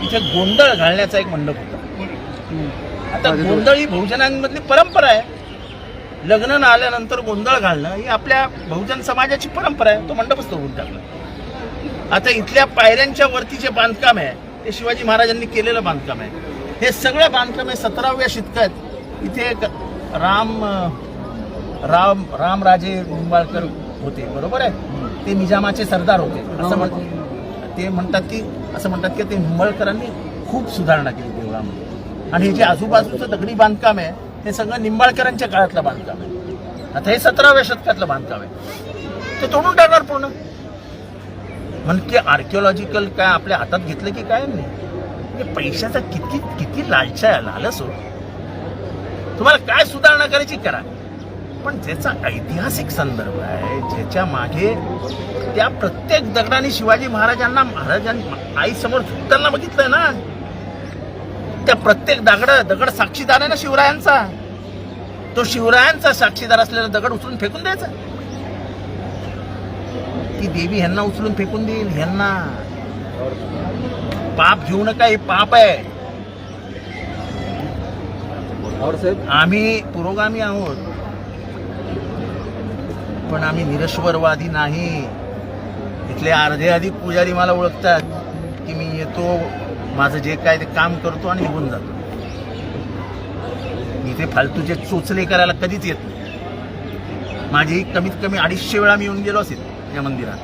इथे गोंधळ घालण्याचा एक मंडप होता. आता गोंधळ ही बहुजनांमधली परंपरा आहे. लग्न आल्यानंतर गोंधळ घालणं ही आपल्या बहुजन समाजाची परंपरा आहे. तो मंडपच तोडून टाकला. आता इथल्या पायऱ्यांच्या वरती जे बांधकाम आहे ते शिवाजी महाराजांनी केलेलं बांधकाम आहे. हे सगळं बांधकाम आहे 17व्या शतकात. इथे एक रामराजे निंबाळकर होते, बरोबर आहे. ते निजामाचे सरदार होते असं म्हणतात की ते निंबाळकरांनी खूप सुधारणा केली देवळामध्ये. आणि हे जे आजूबाजूचं दगडी बांधकाम आहे हे सगळं निंबाळकरांच्या काळातलं बांधकाम आहे. आता हे 17व्या शतकातलं बांधकाम आहे. ते तोडून टाकणार पूर्ण. म्हणजे आर्किओलॉजिकल काय आपल्या हातात घेतलं की काय नाही. पैशाचा किती लालच हो. तुम्हाला काय सुधारणा करायची करा, पण ज्याचा ऐतिहासिक संदर्भ आहे, ज्याच्या मागे त्या प्रत्येक दगडाने शिवाजी महाराजांनी आई समोर झुकताना बघितलंय ना. त्या प्रत्येक दगड साक्षीदार आहे ना शिवरायांचा. तो शिवरायांचा साक्षीदार असलेला दगड उचलून फेकून द्यायचा. ती देवी ह्यांना उचलून फेकून देईल. ह्यांना पाप घेऊ नका, हे पाप आहे. आम्ही पुरोगामी आहोत, पण आम्ही निरश्वरवादी नाही. इथले अर्धे अधिक पुजारी मला ओळखतात की मी येतो, माझं जे काय ते काम करतो आणि निघून जातो. मी ते फालतूचे चोचले करायला कधीच येत नाही. माझी कमीत कमी 250 वेळा मी येऊन गेलो असेल या मंदिरात.